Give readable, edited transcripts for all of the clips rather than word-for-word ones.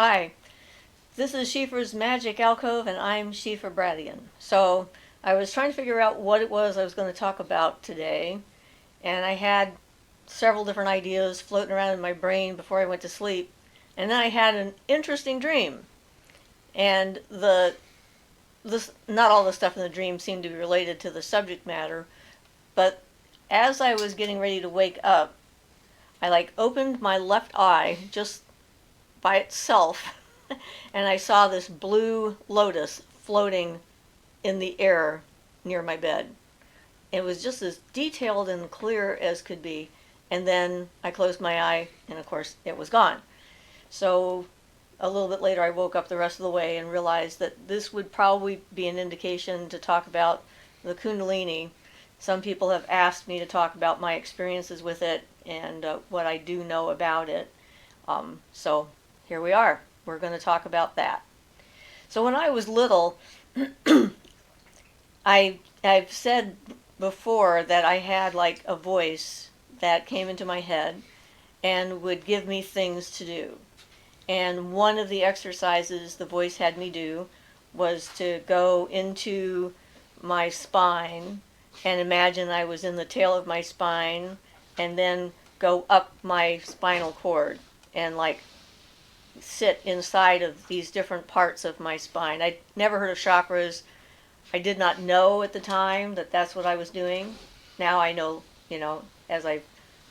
Hi, this is Siofra's Magic Alcove, and I'm Siofra Bradigan. So, I was trying to figure out what it was I was going to talk about today, and I had several different ideas floating around in my brain before I went to sleep, and then I had an interesting dream. And not all the stuff in the dream seemed to be related to the subject matter, but as I was getting ready to wake up, I opened my left eye just by itself and I saw this blue lotus floating in the air near my bed. It was just as detailed and clear as could be. And then I closed my eye, and of course, it was gone. So a little bit later, I woke up the rest of the way and realized that this would probably be an indication to talk about the Kundalini. Some people have asked me to talk about my experiences with it and what I do know about it. So here we are. We're going to talk about that. So when I was little, I've said before that I had a voice that came into my head and would give me things to do. And one of the exercises the voice had me do was to go into my spine and imagine I was in the tail of my spine and then go up my spinal cord and sit inside of these different parts of my spine. I'd never heard of chakras. I did not know at the time that that's what I was doing. Now I know, as I've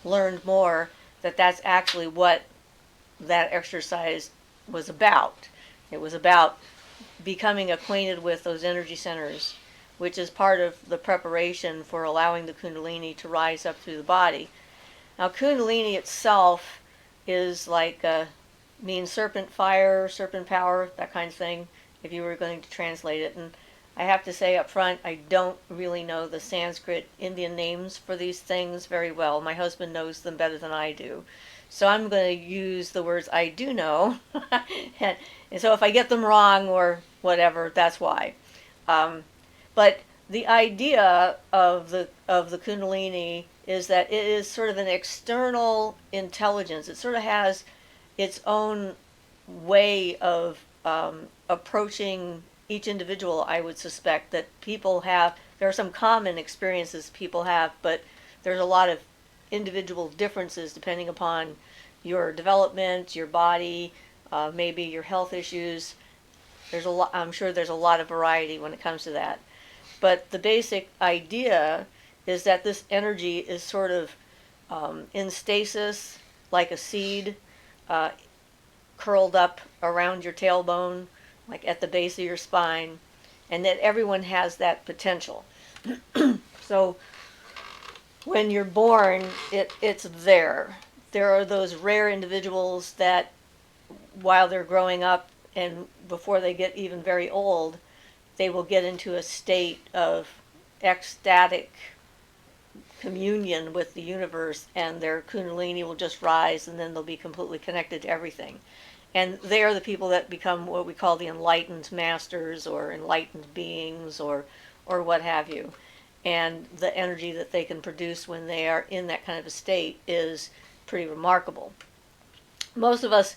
learned more, that that's actually what that exercise was about. It was about becoming acquainted with those energy centers, which is part of the preparation for allowing the Kundalini to rise up through the body. Now, Kundalini itself is means serpent fire, serpent power, that kind of thing, if you were going to translate it. And I have to say up front, I don't really know the Sanskrit Indian names for these things very well. My husband knows them better than I do. So I'm going to use the words I do know. and so if I get them wrong or whatever, that's why. But the idea of the Kundalini is that it is sort of an external intelligence. It sort of has its own way of approaching each individual. I would suspect that people have, there are some common experiences people have, but there's a lot of individual differences depending upon your development, your body, maybe your health issues. I'm sure there's a lot of variety when it comes to that. But the basic idea is that this energy is sort of in stasis, like a seed, curled up around your tailbone, like at the base of your spine, and that everyone has that potential. So when you're born, it's there. There are those rare individuals that, while they're growing up and before they get even very old, they will get into a state of ecstatic communion with the universe, and their Kundalini will just rise, and then they'll be completely connected to everything. And they are the people that become what we call the enlightened masters or enlightened beings or what have you. And the energy that they can produce when they are in that kind of a state is pretty remarkable. Most of us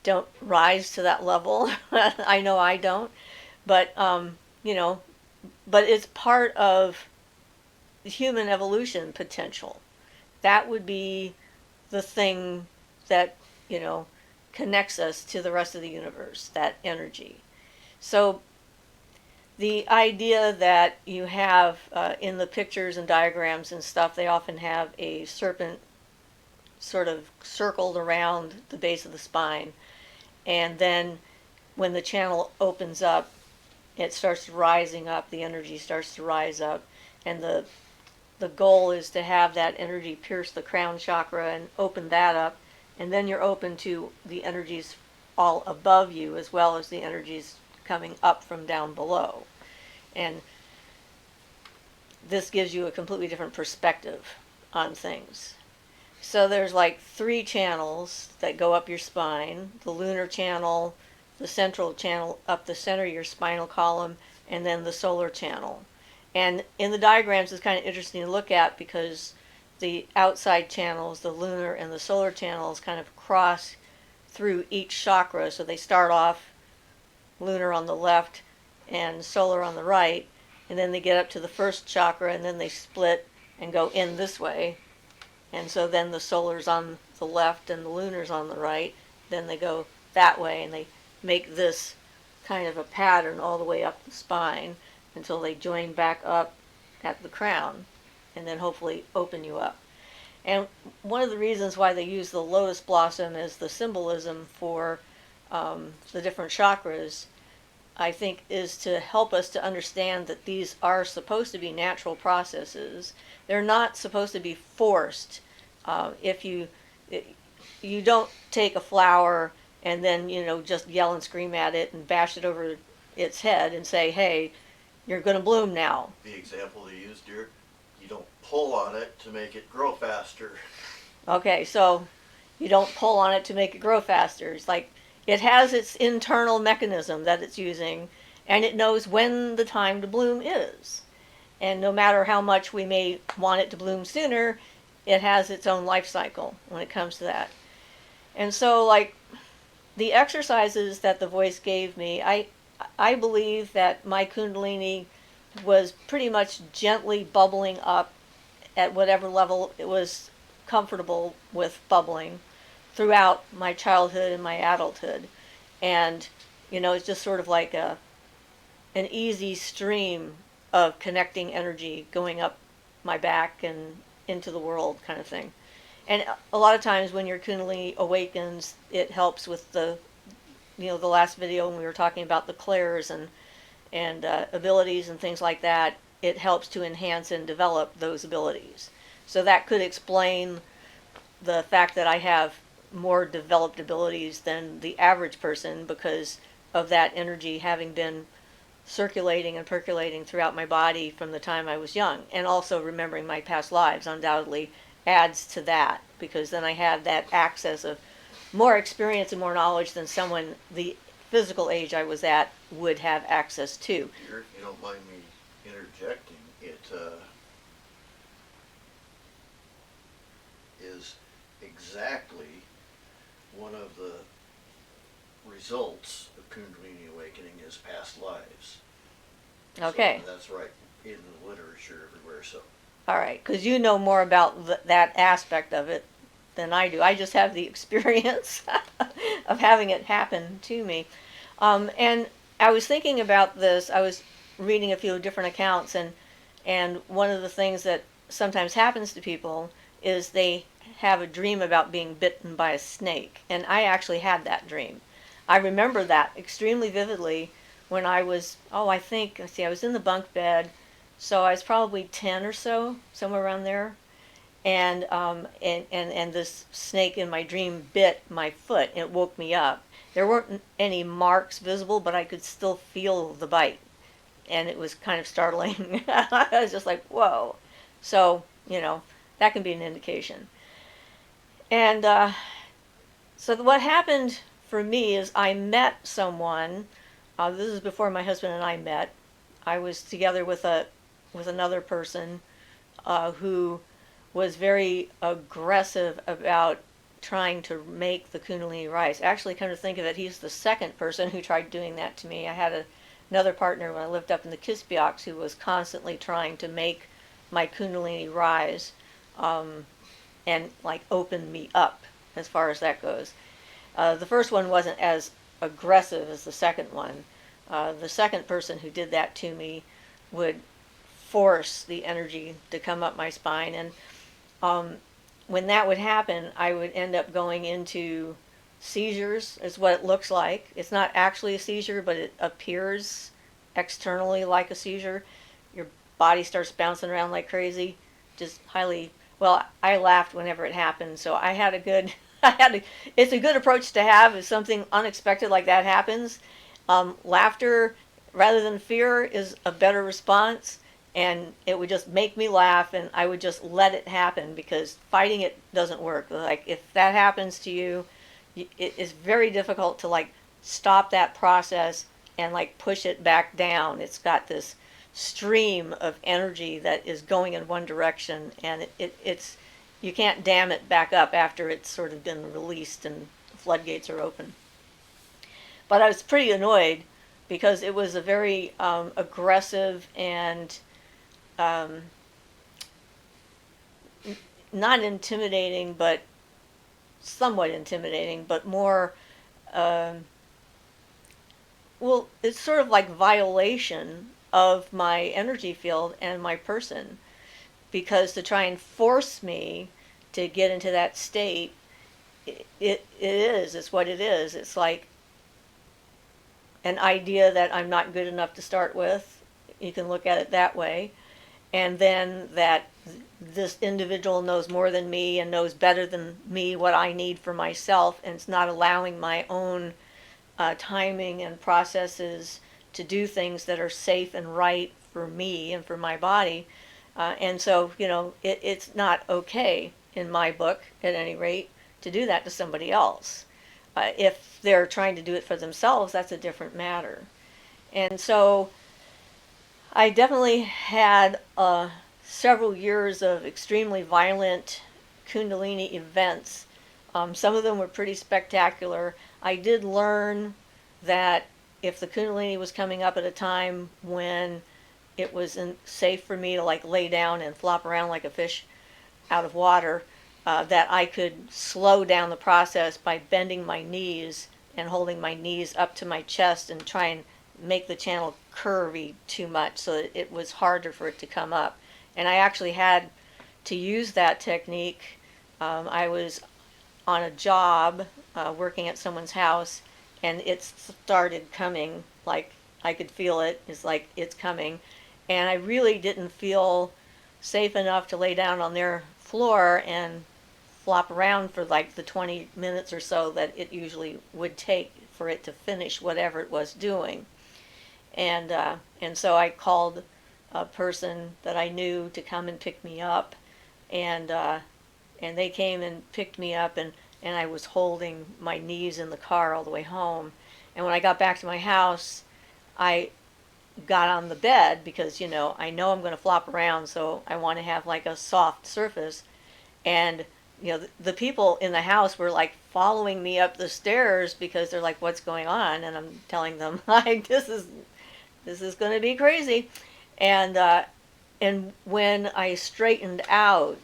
don't rise to that level. I know I don't. But, but it's part of human evolution potential. That would be the thing that, connects us to the rest of the universe, that energy. So the idea that you have in the pictures and diagrams and stuff, they often have a serpent sort of circled around the base of the spine. And then when the channel opens up, it starts rising up, the energy starts to rise up. And the goal is to have that energy pierce the crown chakra and open that up. And then you're open to the energies all above you as well as the energies coming up from down below. And this gives you a completely different perspective on things. So there's 3 channels that go up your spine: the lunar channel, the central channel up the center of your spinal column, and then the solar channel. And in the diagrams, it's kind of interesting to look at because the outside channels, the lunar and the solar channels, kind of cross through each chakra. So they start off lunar on the left and solar on the right, and then they get up to the first chakra, and then they split and go in this way. And so then the solar's on the left and the lunar's on the right. Then they go that way, and they make this kind of a pattern all the way up the spine until they join back up at the crown, and then hopefully open you up. And one of the reasons why they use the lotus blossom as the symbolism for the different chakras, I think, is to help us to understand that these are supposed to be natural processes. They're not supposed to be forced. If you don't take a flower and then just yell and scream at it and bash it over its head and say, "Hey, you're going to bloom now." The example they used here, you don't pull on it to make it grow faster. Okay, so you don't pull on it to make it grow faster. It's like it has its internal mechanism that it's using, and it knows when the time to bloom is. And no matter how much we may want it to bloom sooner, it has its own life cycle when it comes to that. And so, like, the exercises that the voice gave me, I believe that my Kundalini was pretty much gently bubbling up at whatever level it was comfortable with bubbling throughout my childhood and my adulthood. And, it's just sort of like an easy stream of connecting energy going up my back and into the world kind of thing. And a lot of times when your Kundalini awakens, it helps with the last video when we were talking about the clairs and abilities and things like that. It helps to enhance and develop those abilities. So that could explain the fact that I have more developed abilities than the average person, because of that energy having been circulating and percolating throughout my body from the time I was young. And also remembering my past lives undoubtedly adds to that, because then I have that access of more experience and more knowledge than someone the physical age I was at would have access to. Here, if you don't mind me interjecting, it is exactly one of the results of Kundalini awakening is past lives. Okay. So that's right in the literature everywhere. So. All right, because you know more about that aspect of it than I do. I just have the experience of having it happen to me. And I was thinking about this. I was reading a few different accounts, and one of the things that sometimes happens to people is they have a dream about being bitten by a snake. And I actually had that dream. I remember that extremely vividly when I was, I was in the bunk bed, so I was probably 10 or so, somewhere around there. And this snake in my dream bit my foot, and it woke me up. There weren't any marks visible, but I could still feel the bite, and it was kind of startling. I was just like, whoa. So, that can be an indication. And so what happened for me is I met someone. This is before my husband and I met. I was together with another person who was very aggressive about trying to make the Kundalini rise. Actually, come to think of it, he's the second person who tried doing that to me. I had another partner when I lived up in the Kispioks who was constantly trying to make my Kundalini rise and like open me up as far as that goes. The first one wasn't as aggressive as the second one. The second person who did that to me would force the energy to come up my spine, and when that would happen, I would end up going into seizures, is what it looks like. It's not actually a seizure, but it appears externally like a seizure. Your body starts bouncing around like crazy, just highly, well, I laughed whenever it happened, so it's a good approach to have if something unexpected like that happens. Laughter, rather than fear, is a better response. And it would just make me laugh, and I would just let it happen, because fighting it doesn't work. Like, if that happens to you, it is very difficult to like stop that process and like push it back down. It's got this stream of energy that is going in one direction, and it's you can't dam it back up after it's sort of been released and floodgates are open. But I was pretty annoyed because it was a very aggressive and not intimidating, but somewhat intimidating, but more, um, well, it's sort of like violation of my energy field and my person, because to try and force me to get into that state, it's what it is. It's like an idea that I'm not good enough to start with. You can look at it that way. And then that this individual knows more than me and knows better than me what I need for myself, and it's not allowing my own timing and processes to do things that are safe and right for me and for my body. And so, it's not okay, in my book, at any rate, to do that to somebody else. If they're trying to do it for themselves, that's a different matter. And so I definitely had several years of extremely violent Kundalini events. Some of them were pretty spectacular. I did learn that if the Kundalini was coming up at a time when it was safe for me to like lay down and flop around like a fish out of water, that I could slow down the process by bending my knees and holding my knees up to my chest and try and make the channel curvy too much so that it was harder for it to come up. And I actually had to use that technique. I was on a job working at someone's house, and it started coming, like I could feel it. It's like it's coming. And I really didn't feel safe enough to lay down on their floor and flop around for like the 20 minutes or so that it usually would take for it to finish whatever it was doing. And so I called a person that I knew to come and pick me up, and they came and picked me up, and I was holding my knees in the car all the way home. And when I got back to my house, I got on the bed because I know I'm going to flop around, so I want to have like a soft surface. And the people in the house were like following me up the stairs because they're like, "What's going on?" And I'm telling them like, this is going to be crazy. And when I straightened out,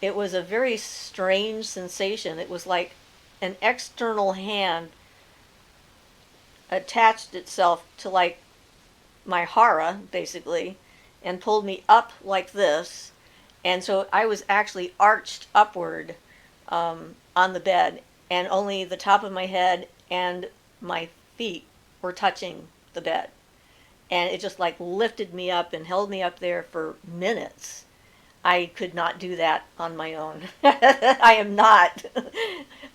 it was a very strange sensation. It was like an external hand attached itself to like my hara, basically, and pulled me up like this. And so I was actually arched upward on the bed, and only the top of my head and my feet were touching the bed. And it just like lifted me up and held me up there for minutes. I could not do that on my own. I am not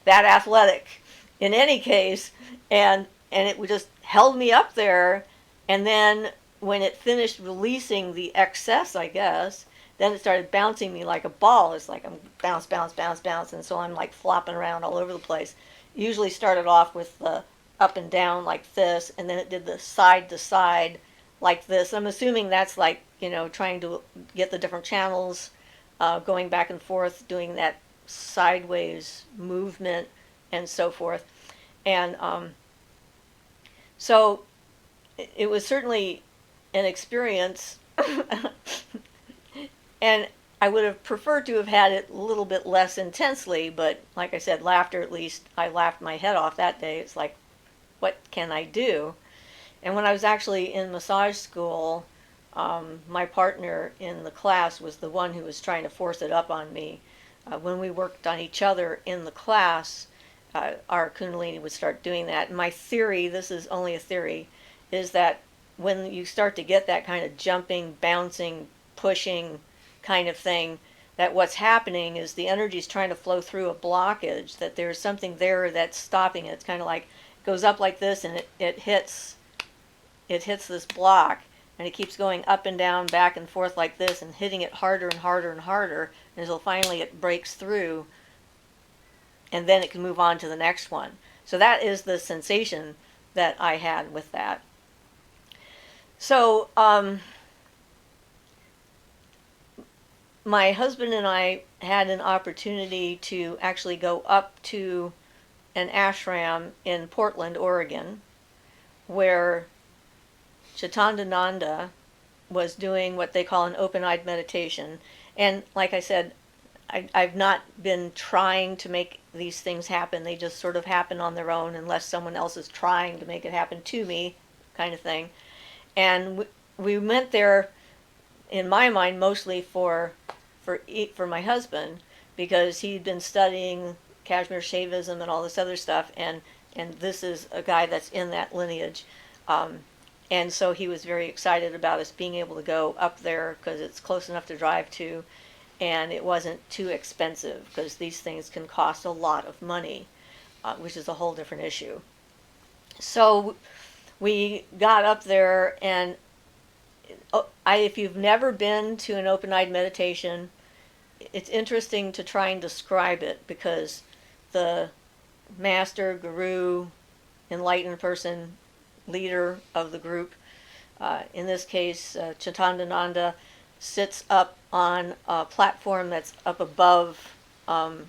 that athletic in any case. And it just held me up there. And then when it finished releasing the excess, I guess, then it started bouncing me like a ball. It's like I'm bounce, bounce, bounce, bounce. And so I'm like flopping around all over the place. Usually started off with the up and down like this, and then it did the side to side like this. I'm assuming that's like, trying to get the different channels going back and forth, doing that sideways movement and so forth. And so it was certainly an experience. And I would have preferred to have had it a little bit less intensely, but like I said, laughter, at least I laughed my head off that day. It's like, what can I do? And when I was actually in massage school, my partner in the class was the one who was trying to force it up on me. When we worked on each other in the class, our Kundalini would start doing that. And my theory, this is only a theory, is that when you start to get that kind of jumping, bouncing, pushing kind of thing, that what's happening is the energy is trying to flow through a blockage, that there's something there that's stopping it. It's kind of like it goes up like this, and it hits this block, and it keeps going up and down, back and forth like this, and hitting it harder and harder and harder until finally it breaks through, and then it can move on to the next one. So that is the sensation that I had with that. So my husband and I had an opportunity to actually go up to an ashram in Portland, Oregon, where Chittandananda was doing what they call an open-eyed meditation. And like I said, I've not been trying to make these things happen. They just sort of happen on their own unless someone else is trying to make it happen to me, kind of thing. And we went there, in my mind, mostly for my husband, because he'd been studying Kashmir Shaivism and all this other stuff, and this is a guy that's in that lineage. And so he was very excited about us being able to go up there because it's close enough to drive to, and it wasn't too expensive because these things can cost a lot of money, which is a whole different issue. So we got up there, and if you've never been to an open-eyed meditation, it's interesting to try and describe it, because the master, guru, enlightened person, leader of the group, in this case Chittandananda, sits up on a platform that's up above the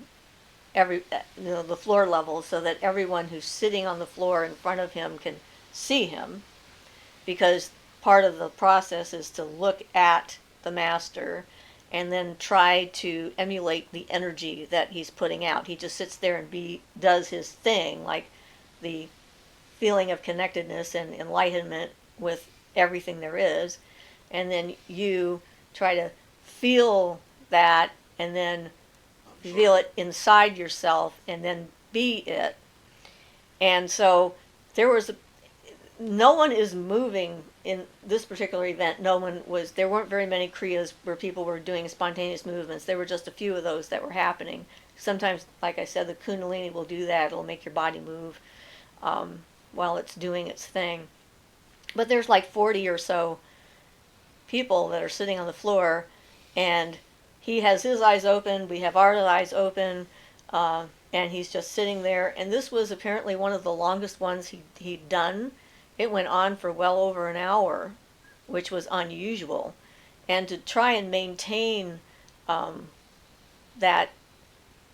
floor level, so that everyone who's sitting on the floor in front of him can see him, because part of the process is to look at the master and then try to emulate the energy that he's putting out. He just sits there and does his thing, like the feeling of connectedness and enlightenment with everything there is, and then you try to feel that, and then feel it inside yourself, and then be it. And so no one is moving in this particular event. There weren't very many kriyas where people were doing spontaneous movements. There were just a few of those that were happening. Sometimes, like I said, the Kundalini will do that. It'll make your body move while it's doing its thing. But there's like 40 or so people that are sitting on the floor, and he has his eyes open, we have our eyes open, and he's just sitting there. And this was apparently one of the longest ones he'd done. It went on for well over an hour, which was unusual. And to try and maintain that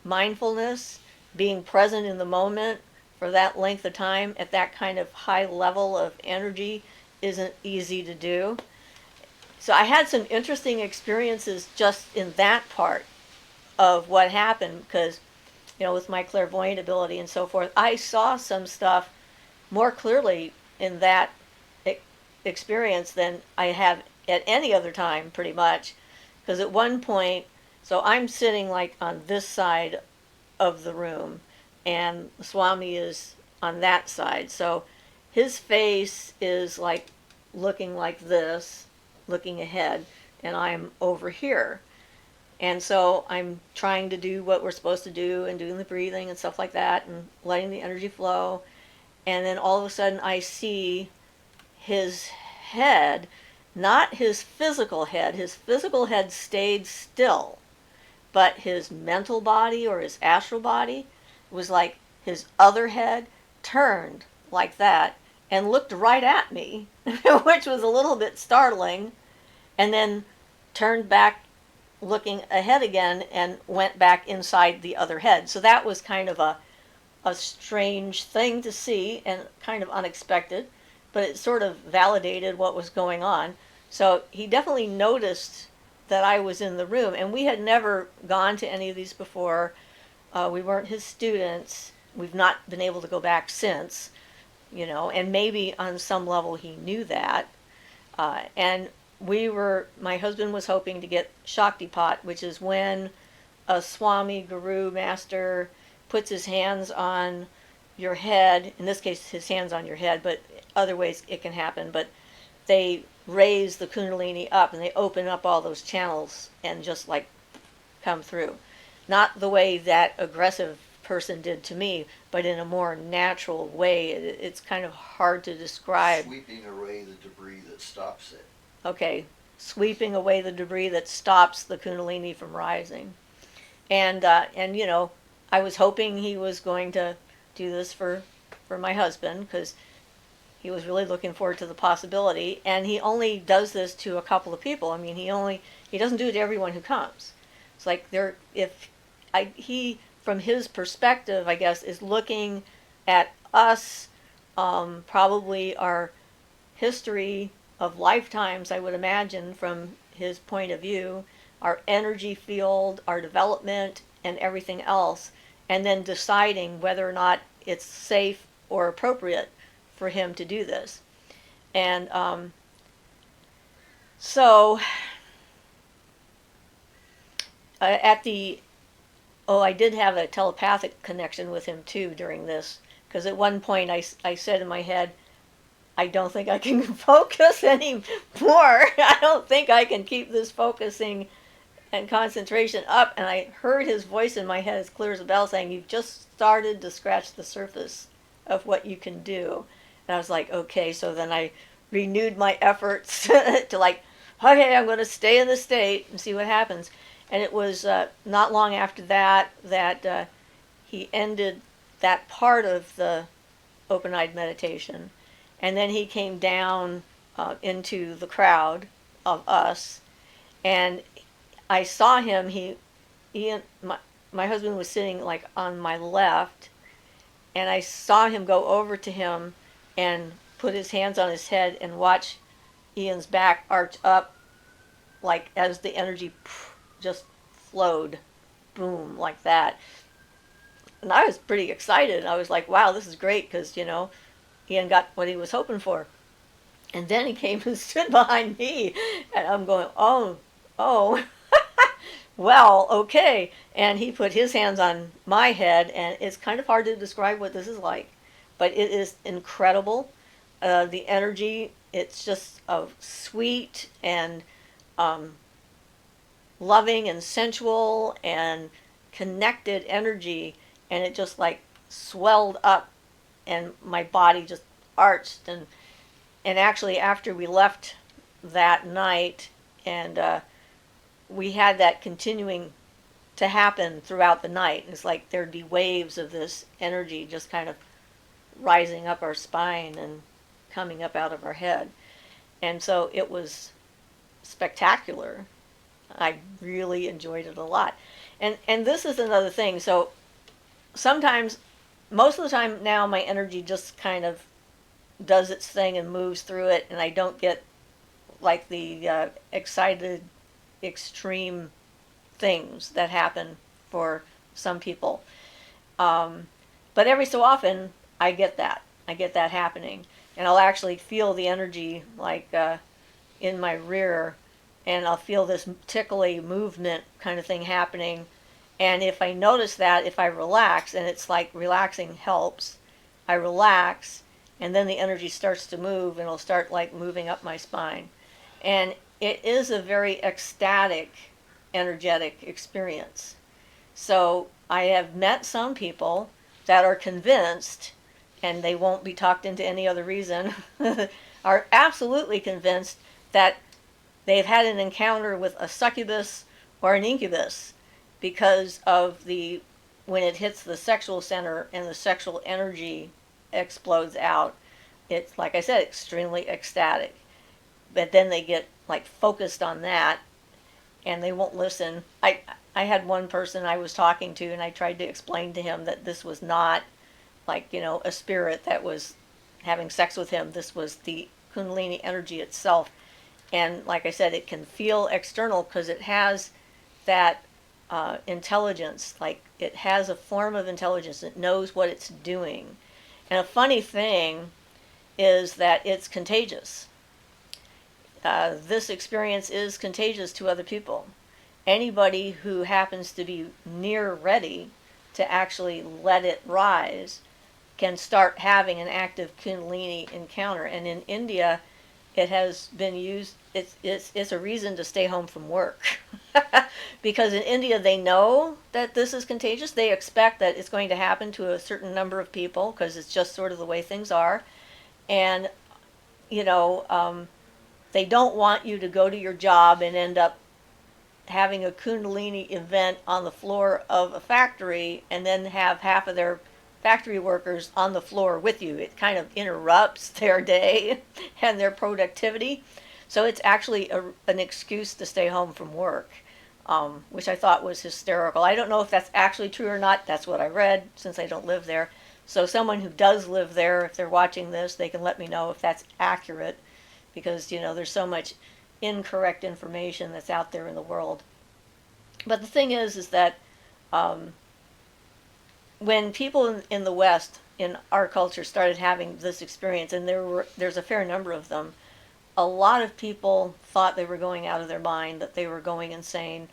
mindfulness, being present in the moment for that length of time at that kind of high level of energy, isn't easy to do. So I had some interesting experiences just in that part of what happened, because, with my clairvoyant ability and so forth, I saw some stuff more clearly in that experience than I have at any other time, pretty much. Because at one point, so I'm sitting like on this side of the room, and Swami is on that side. So his face is like looking like this, looking ahead, and I'm over here. And so I'm trying to do what we're supposed to do, and doing the breathing and stuff like that, and letting the energy flow. And then all of a sudden I see his head, not his physical head. His physical head stayed still, but his mental body, or his astral body, was like his other head turned like that and looked right at me, which was a little bit startling, and then turned back looking ahead again and went back inside the other head. So that was kind of a strange thing to see, and kind of unexpected, but it sort of validated what was going on. So he definitely noticed that I was in the room, and we had never gone to any of these before. We weren't his students. We've not been able to go back since, and maybe on some level he knew that. And my husband was hoping to get Shaktipat, which is when a Swami, Guru, Master puts his hands on your head. In this case, his hands on your head, but other ways it can happen. But they raise the Kundalini up, and they open up all those channels and just like come through. Not the way that aggressive person did to me, but in a more natural way. It's kind of hard to describe. Sweeping away the debris that stops it. Okay, sweeping away the debris that stops the Kundalini from rising. And I was hoping he was going to do this for my husband, because he was really looking forward to the possibility. And he only does this to a couple of people. I mean, he doesn't do it to everyone who comes. It's like he from his perspective, I guess, is looking at us, probably our history of lifetimes, I would imagine, from his point of view, our energy field, our development, and everything else, and then deciding whether or not it's safe or appropriate for him to do this. And so at the I did have a telepathic connection with him too during this, because at one point I said in my head, I don't think I can focus anymore. I don't think I can keep this focusing and concentration up. And I heard his voice in my head as clear as a bell saying, you've just started to scratch the surface of what you can do. And I was like, okay. So then I renewed my efforts to like, okay, I'm going to stay in the state and see what happens. And it was not long after that that he ended that part of the open-eyed meditation. And then he came down into the crowd of us. And I saw him. My husband was sitting like on my left. And I saw him go over to him and put his hands on his head and watch Ian's back arch up, like as the energy just flowed, boom, like that. And I was pretty excited. I was like, wow, this is great, because, Ian got what he was hoping for. And then he came and stood behind me, and I'm going, oh, well, okay. And he put his hands on my head, and it's kind of hard to describe what this is like, but it is incredible. The energy, it's just sweet and loving and sensual and connected energy, and it just like swelled up, and my body just arched. And actually, after we left that night, and we had that continuing to happen throughout the night. It's like there'd be waves of this energy just kind of rising up our spine and coming up out of our head. And so it was spectacular. I really enjoyed it a lot. And this is another thing. So sometimes, most of the time now, my energy just kind of does its thing and moves through it, and I don't get like the excited, extreme things that happen for some people. But every so often, I get that. I get that happening. And I'll actually feel the energy like in my rear, and I'll feel this tickly movement kind of thing happening. And if I notice that, if I relax, and it's like relaxing helps, I relax, and then the energy starts to move, and it'll start like moving up my spine. And it is a very ecstatic, energetic experience. So I have met some people that are convinced, and they won't be talked into any other reason, are absolutely convinced that they've had an encounter with a succubus or an incubus because of when it hits the sexual center and the sexual energy explodes out. It's, like I said, extremely ecstatic. But then they get like focused on that, and they won't listen. I had one person I was talking to, and I tried to explain to him that this was not like, a spirit that was having sex with him. This was the Kundalini energy itself. And like I said, it can feel external because it has that intelligence. Like, it has a form of intelligence. It knows what it's doing. And a funny thing is that it's contagious. This experience is contagious to other people. Anybody who happens to be near ready to actually let it rise can start having an active Kundalini encounter. And in India, it has been used, it's a reason to stay home from work. Because in India, they know that this is contagious. They expect that it's going to happen to a certain number of people, because it's just sort of the way things are. And, they don't want you to go to your job and end up having a Kundalini event on the floor of a factory, and then have half of their factory workers on the floor with you. It kind of interrupts their day and their productivity. So it's actually an excuse to stay home from work. which I thought was hysterical. I don't know if that's actually true or not. That's what I read, since I don't live there. So someone who does live there, if they're watching this, they can let me know if that's accurate, because there's so much incorrect information that's out there in the world. But the thing is that when people in the West, in our culture, started having this experience, and there's a fair number of them, a lot of people thought they were going out of their mind, that they were going insane,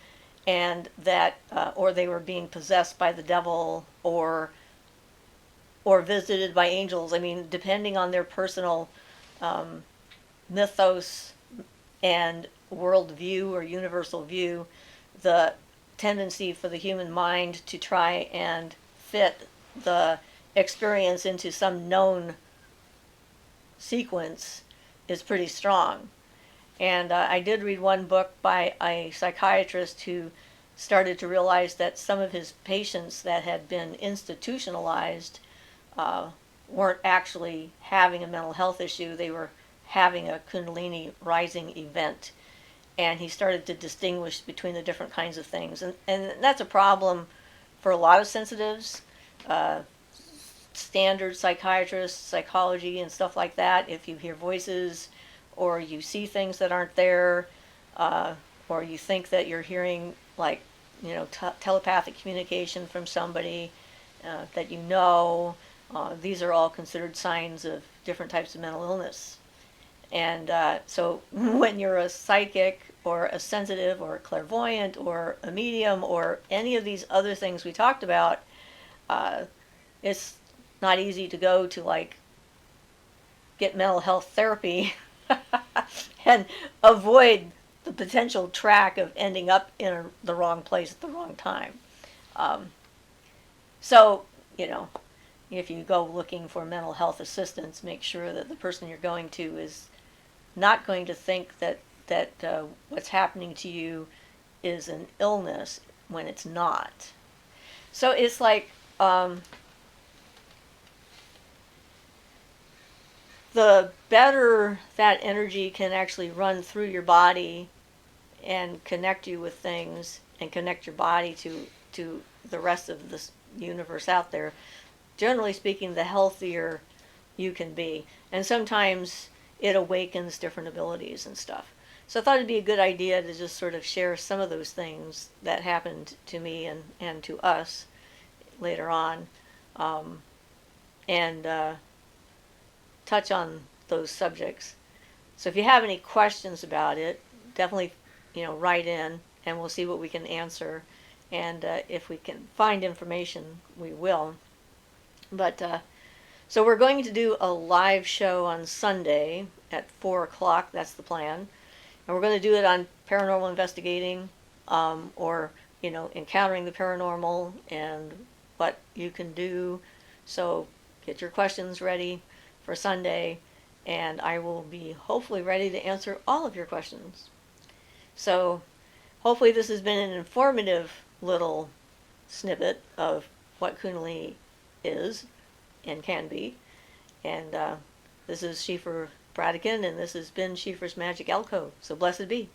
and that or they were being possessed by the devil, or visited by angels. I mean, depending on their personal mythos and worldview or universal view, the tendency for the human mind to try and fit the experience into some known sequence is pretty strong. And I did read one book by a psychiatrist who started to realize that some of his patients that had been institutionalized weren't actually having a mental health issue. They were having a Kundalini rising event. And he started to distinguish between the different kinds of things. And that's a problem for a lot of sensitives, standard psychiatrists, psychology, and stuff like that. If you hear voices, or you see things that aren't there, or you think that you're hearing, like, telepathic communication from somebody that these are all considered signs of different types of mental illness. And so when you're a psychic, or a sensitive, or a clairvoyant, or a medium, or any of these other things we talked about, it's not easy to go to, like, get mental health therapy and avoid the potential track of ending up in the wrong place at the wrong time. So, if you go looking for mental health assistance, make sure that the person you're going to is not going to think that what's happening to you is an illness when it's not. So it's like the better that energy can actually run through your body and connect you with things, and connect your body to the rest of this universe out there, generally speaking, the healthier you can be. And sometimes it awakens different abilities and stuff. So I thought it'd be a good idea to just sort of share some of those things that happened to me and to us later on, and touch on those subjects. So if you have any questions about it, definitely write in, and we'll see what we can answer. And if we can find information, we will. But so we're going to do a live show on Sunday at 4 o'clock. That's the plan. And we're going to do it on paranormal investigating, or encountering the paranormal, and what you can do. So get your questions ready for Sunday, and I will be hopefully ready to answer all of your questions. So hopefully this has been an informative little snippet of what Kundalini is and can be. And this is Siofra Bradigan, and this has been Siofra's Magic Alcove. So blessed be.